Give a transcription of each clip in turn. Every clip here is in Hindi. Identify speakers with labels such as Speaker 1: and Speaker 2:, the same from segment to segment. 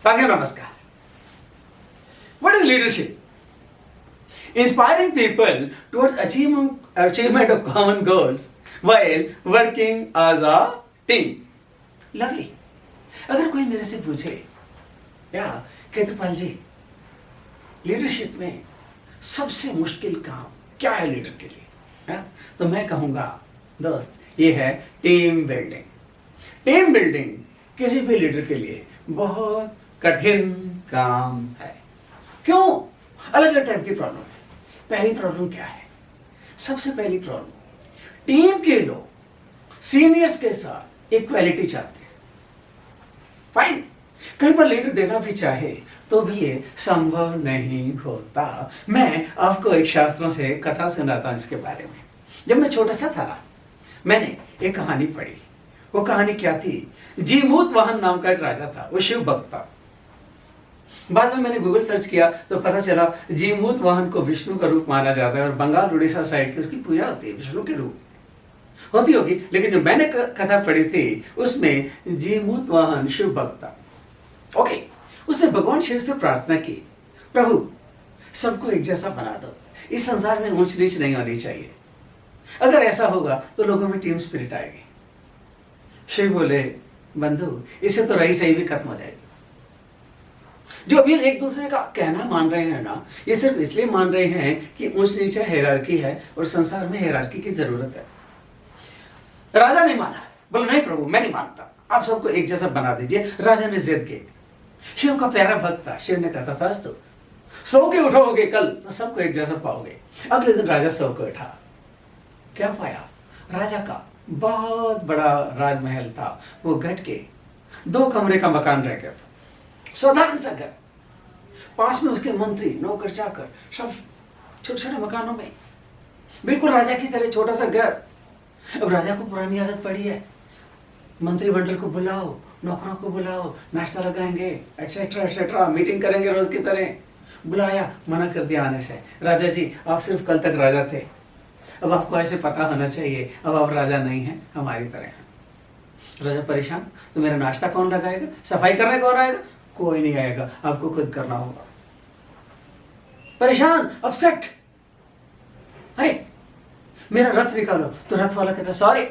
Speaker 1: साथियों नमस्कार। What is leadership? Inspiring people towards achievement of common goals while working as a team. Lovely. अगर कोई मेरे से पूछे या केतुपाल जी लीडरशिप में सबसे मुश्किल काम क्या है लीडर के लिए, तो मैं कहूँगा दोस्त ये है टीम बिल्डिंग। टीम बिल्डिंग किसी भी लीडर के लिए बहुत कठिन काम है। क्यों? अलग अलग टाइप की प्रॉब्लम है। पहली प्रॉब्लम क्या है? सबसे पहली प्रॉब्लम, टीम के लोग सीनियर्स के साथ इक्वालिटी चाहते हैं। फाइन, कहीं पर लीडर देना भी चाहे तो भी ये संभव नहीं होता। मैं आपको एक शास्त्रों से कथा सुनाता हूं इसके बारे में। जब मैं छोटा सा था ना, मैंने एक कहानी पढ़ी। वो कहानी क्या थी? जीमूत वाहन नाम का एक राजा था, वो शिव भक्त था। बाद में मैंने गूगल सर्च किया तो पता चला जीमूत वाहन को विष्णु का रूप माना जाता है और बंगाल उड़ीसा साइड की उसकी पूजा होती है, विष्णु के रूप होती होगी। लेकिन जो मैंने कथा पढ़ी थी उसमें जीमूत वाहन शिव भक्त था। ओके, उसने भगवान शिव से प्रार्थना की, प्रभु सबको एक जैसा बना दो, इस संसार में ऊंच नीच नहीं होनी चाहिए। अगर ऐसा होगा तो लोगों में टीम स्पिरिट आएगी। शिव बोले, बंधु इससे तो रही सही भी खत्म हो जाएगी। जो अभी एक दूसरे का कहना मान रहे हैं ना, ये सिर्फ इसलिए मान रहे हैं कि ऊंच नीचे हायरार्की है और संसार में हायरार्की की जरूरत है। राजा नहीं माना, बोला नहीं प्रभु मैं नहीं मानता, आप सबको एक जैसा बना दीजिए। राजा ने जिद की। शिव का प्यारा भक्त था। शिव ने कहा था तो सो के उठोगे कल तो सबको एक जैसा पाओगे। अगले दिन राजा सो के उठा। क्या पाया? राजा का बहुत बड़ा राजमहल था। वो घट के 2 कमरे का मकान रह गया था, साधारण सा घर। पास में उसके मंत्री नौकर चाकर सब छोटे छोटे मकानों में, बिल्कुल राजा की तरह छोटा सा घर। अब राजा को पुरानी आदत पड़ी है, मंत्रिमंडल को बुलाओ, नौकरों को बुलाओ, नाश्ता लगाएंगे एटसेट्रा एटसेट्रा, मीटिंग करेंगे रोज की तरह। बुलाया, मना कर दिया आने से। राजा जी आप सिर्फ कल तक राजा थे, अब आपको ऐसे पता होना चाहिए अब आप राजा नहीं हैं, हमारी तरह हैं। राजा परेशान, तो मेरा नाश्ता कौन लगाएगा, सफाई करने कौन आएगा? कोई नहीं आएगा, आपको खुद करना होगा। परेशान, अपसेट। अरे मेरा रथ निकालो, तो रथ वाला कहता सॉरी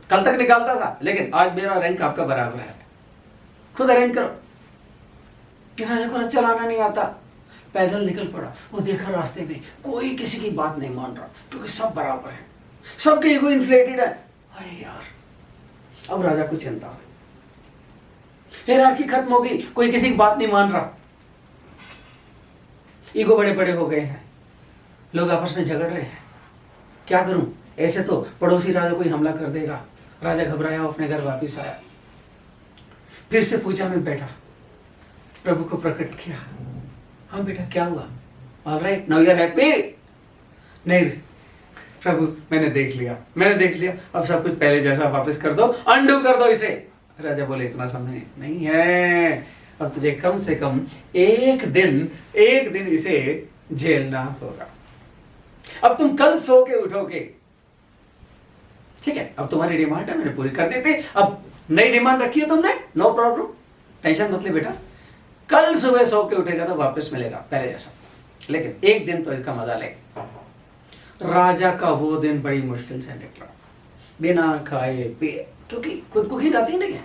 Speaker 1: कल तक निकालता था लेकिन आज मेरा रैंक आपका बराबर है, खुद अरेंज करो। कि राजा को रथ चलाना नहीं आता, पैदल निकल पड़ा। वो देखा रास्ते में कोई किसी की बात नहीं मान रहा क्योंकि सब बराबर है, सबके ईगो इन्फ्लेटेड है। अरे यार, अब राजा को चिंता हुई, हायरार्की खत्म हो गई, कोई किसी की बात नहीं मान रहा, ईगो बड़े बड़े हो गए हैं, लोग आपस में झगड़ रहे हैं। क्या करूं? ऐसे तो पड़ोसी राजा कोई हमला कर देगा। राजा घबराया, अपने घर वापिस आया। फिर से पूजा में बैठा, प्रभु को प्रकट किया। हाँ बेटा क्या हुआ? All right now you are happy? नहीं प्रभु मैंने देख लिया, अब सब कुछ पहले जैसा वापस कर दो, अंडू कर दो इसे। राजा बोले इतना समय नहीं है, अब तुझे कम से कम एक दिन इसे झेलना होगा। अब तुम कल सो के उठोगे, ठीक है? अब तुम्हारी डिमांड है मैंने पूरी कर दी थी, अब नई डिमांड रखी है तुमने, नो प्रॉब्लम, टेंशन मत ले बेटा। कल सुबह सो के उठेगा तो वापस मिलेगा पहले जैसा, लेकिन एक दिन तो इसका मजा ले। राजा का वो दिन बड़ी मुश्किल से निकला, बिना खाए पिए, क्योंकि खुद कुकिंग आती नहीं है,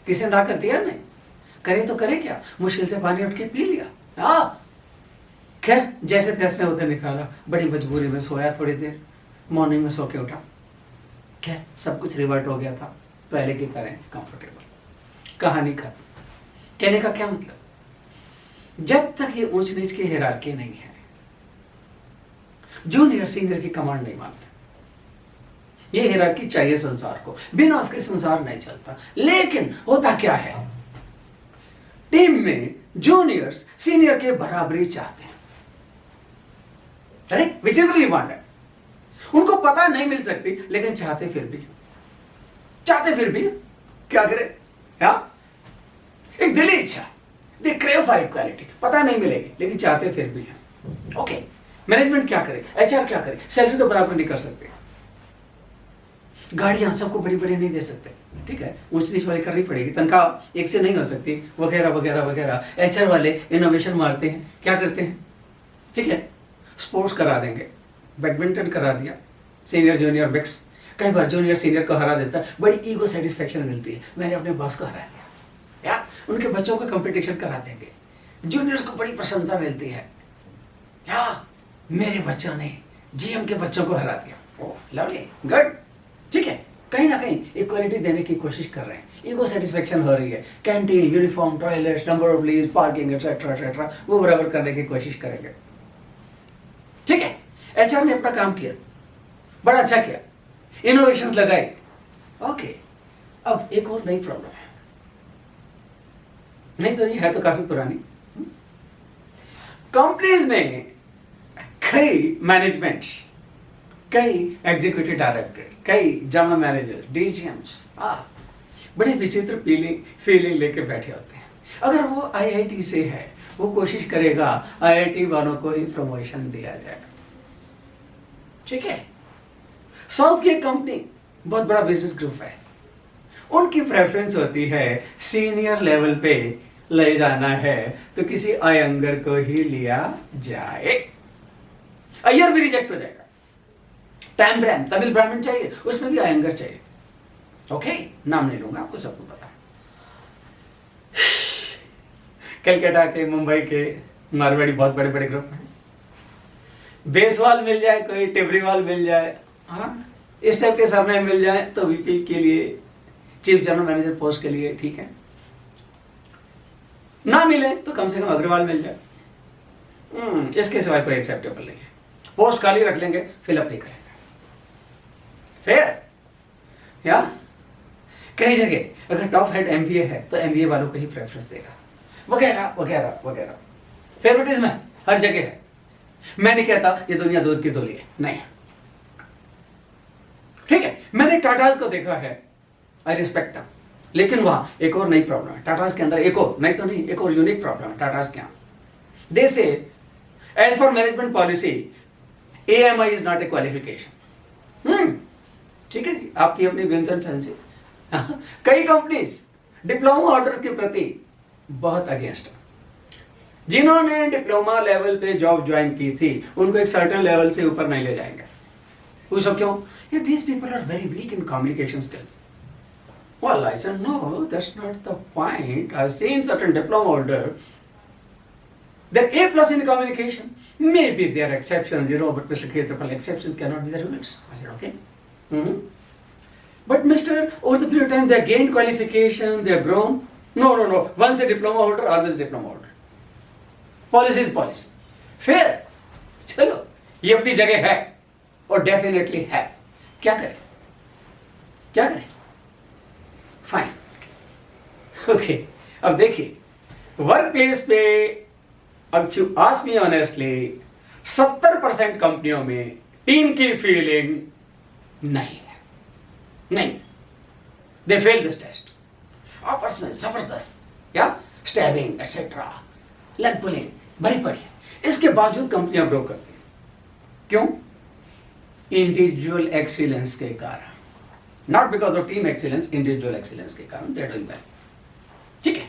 Speaker 1: किसी ने ना कर दिया नहीं, करे तो करे क्या, मुश्किल से पानी उठ के पी लिया। हाँ खैर जैसे तैसे होते निकाला, बड़ी मजबूरी में सोया थोड़ी देर, मॉर्निंग में सो के उठा। खैर सब कुछ रिवर्ट हो गया था पहले की तरह कंफर्टेबल। कहानी खत्म। कहने का क्या मतलब? जब तक ये ऊंच नीच की हायरार्की नहीं है, जूनियर सीनियर की कमांड नहीं मानते। ये हायरार्की चाहिए संसार को, बिना उसके संसार नहीं चलता। लेकिन होता क्या है, टीम में जूनियर्स सीनियर के बराबरी चाहते हैं। अरे विचित्र डिमांड है, उनको पता नहीं मिल सकती लेकिन चाहते फिर भी क्या करें? एक दिली इच्छा, दे क्रेव फॉर इक्वालिटी, पता नहीं मिलेगी लेकिन चाहते फिर भी हैं। ओके, मैनेजमेंट क्या करे, एचआर क्या करे, सैलरी तो बराबर नहीं कर सकते। गाड़ियाँ सबको बड़ी बड़ी नहीं दे सकते, ठीक है, ऊंच नीच वाली करनी पड़ेगी, तनख्वाह एक से नहीं हो सकती, वगैरह वगैरह वगैरह। एचआर वाले इनोवेशन मारते हैं, क्या करते हैं, ठीक है, स्पोर्ट्स करा देंगे, बैडमिंटन करा दिया, सीनियर जूनियर मिक्स, कई बार जूनियर सीनियर को हरा देता है, बड़ी ईगो सेटिस्फेक्शन मिलती है, मैंने अपने बॉस को हरा दिया। या उनके बच्चों को कंपटीशन करा देंगे, जूनियर्स को बड़ी प्रसन्नता मिलती है, या मेरे बच्चों ने जीएम के बच्चों को हरा दिया, ओह लवली, गुड, ठीक है, कहीं ना कहीं इक्वालिटी देने की कोशिश कर रहे हैं, ईगो सेटिस्फेक्शन हो रही है, canteen, uniform, toilets, number of leaves, parking etcetera etcetera वो बराबर करने की कोशिश करेंगे, ठीक है। एचआर ने अपना काम किया, बड़ा अच्छा किया, इनोवेशन लगाए, ओके। अब एक और नई प्रॉब्लम है, नहीं तो नहीं है तो काफी पुरानी। कंपनीज में कई मैनेजमेंट, कई एग्जीक्यूटिव डायरेक्टर, कई जनरल मैनेजर, डीजीएम्स बड़े विचित्र फीलिंग लेके बैठे होते हैं। अगर वो आईआईटी से है, वो कोशिश करेगा आईआईटी वालों को ही प्रमोशन दिया जाए, ठीक है। साउथ की एक कंपनी, बहुत बड़ा बिजनेस ग्रुप है, उनकी प्रेफरेंस होती है सीनियर लेवल पे ले जाना है तो किसी अयंगर को ही लिया जाए, अय्यर भी रिजेक्ट हो जाएगा, टैम्ब्रैम तमिल ब्राह्मण चाहिए, उसमें भी अयंगर चाहिए, ओके, नाम नहीं लूंगा, आपको सबको पता है। कलकत्ता के, मुंबई के मारवाड़ी बहुत बड़े बड़े ग्रुप हैं, बेसवाल मिल जाए, कोई टिबरीवाल मिल जाए, हाँ इस टाइप के सरनेम मिल जाए तो वीपी के लिए, चीफ जनरल मैनेजर पोस्ट के लिए ठीक है, ना मिले तो कम से कम अग्रवाल मिल जाए, इसके सिवाय कोई एक्सेप्टेबल नहीं है। पोस्ट खाली रख लेंगे, फिलअप नहीं करेंगे, फिर या कई जगह अगर टॉप हेड एमबीए है तो एमबीए वालों को ही प्रेफरेंस देगा, वगैरह वगैरह वगैरह, फेवरेटिज्म है हर जगह है। मैं नहीं कहता ये दुनिया दूध की धुली है, नहीं, ठीक है, मैंने टाटाज को देखा है, आई रिस्पेक्ट दैम, लेकिन वहां एक और नई प्रॉब्लम है, टाटाज के अंदर एक और नहीं तो नहीं, एक और यूनिक प्रॉब्लम है टाटाज के यहाँ। दे say as per management policy AMI is not a qualification, ठीक है जी, आपकी अपनी व्यंजन फैंसी। कई कंपनीज डिप्लोमा ऑर्डर के प्रति बहुत अगेंस्ट है, जिन्होंने डिप्लोमा लेवल पे जॉब ज्वाइन की थी उनको एक सर्टेन लेवल से ऊपर नहीं ले जाएंगे। पूछो क्यों? ये these people are very weak in communication skills. Well, I said, no, that's not the point. I've seen certain diploma holder, they're A plus in communication. Maybe there are exceptions, but Mr. Khetrapal, exceptions cannot be the rules. I said, okay. But Mr. over the period of time, they have gained qualification, they have grown. No. Once a diploma holder, always diploma holder. Policy is policy. Fair. चलो, ये अपनी जगह है और डेफिनेटली है। क्या करें? Fine, okay. अब देखिए, वर्क प्लेस पे अब यू आस्क मी ऑनेस्टली 70% कंपनियों में टीम की फीलिंग नहीं है, नहीं, दे फेल दिस टेस्ट। आपस में जबरदस्त या स्टैबिंग एक्सेट्रा, लेग पुलिंग भरी पड़ी है, इसके बावजूद कंपनियां ग्रो करती हैं। क्यों? इंडिविजुअल एक्सीलेंस के कारण, not because of team excellence, individual excellence के कारण दे आर डूइंग वेल, ठीक है।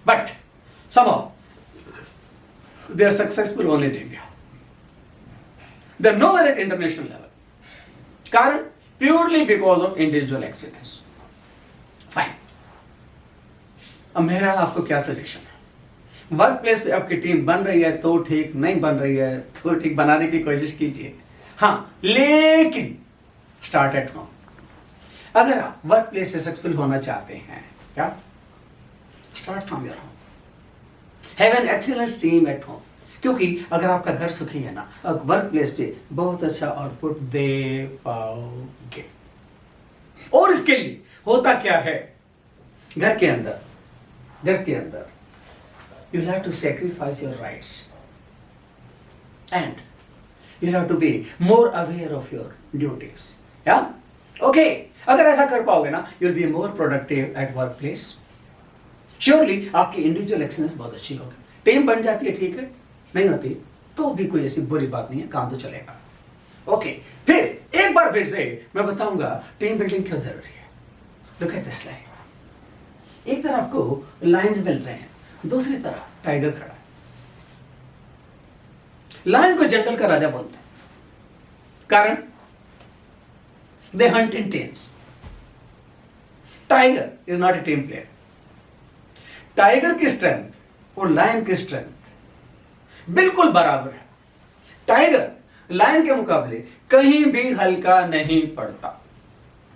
Speaker 1: But somehow they are successful only in India, they are nowhere at international level, कारण purely because of individual excellence. Fine, अब मेरा आपको क्या सजेशन है? वर्क प्लेस पे आपकी टीम बन रही है तो ठीक, नहीं बन रही है तो ठीक, बनाने की कोशिश कीजिए, हाँ, लेकिन स्टार्ट एट होम। अगर आप वर्क प्लेस से सक्सेसफुल होना चाहते हैं, क्या? Start from your home, have an excellent team at home, क्योंकि अगर आपका घर सुखी है ना, वर्क प्लेस पे बहुत अच्छा आउटपुट दे पाओगे। और इसके लिए होता क्या है, घर के अंदर you have to sacrifice your rights and you have to be more aware of your duties, या ओके। अगर ऐसा कर पाओगे ना, you will be more productive at work place. Surely आपकी इंडिविजुअल एक्सीलेंस बहुत अच्छी होगी, टीम बन जाती है, ठीक है, नहीं होती तो भी कोई ऐसी बुरी बात नहीं है, काम तो चलेगा, ओके। फिर एक बार फिर से मैं बताऊंगा टीम बिल्डिंग क्यों जरूरी है। Look at this line. एक तरफ को लायंस मिल रहे हैं, दूसरी तरफ टाइगर खड़ा है। लायन को जंगल का राजा बोलते हैं, कारण दे Hunt in teams. Tiger is not A team player. Tiger की स्ट्रेंथ और लायन की स्ट्रेंथ बिल्कुल बराबर है। टाइगर लायन के मुकाबले कहीं भी हल्का नहीं पड़ता।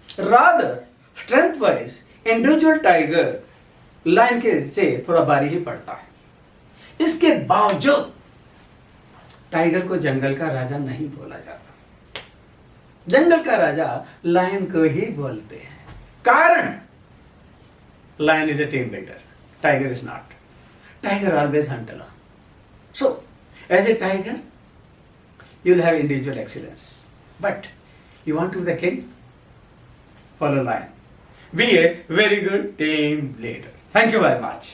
Speaker 1: Rather strength wise individual tiger lion के से थोड़ा भारी ही पड़ता है। इसके बावजूद टाइगर को जंगल का राजा नहीं बोला जाता। जंगल का राजा लायन को ही बोलते हैं, कारण lion is a team builder, tiger is not. Tiger always hunt alone. So as a tiger you'll have individual excellence, but you want to be the king, follow lion. Be a very good team leader. Thank you very much.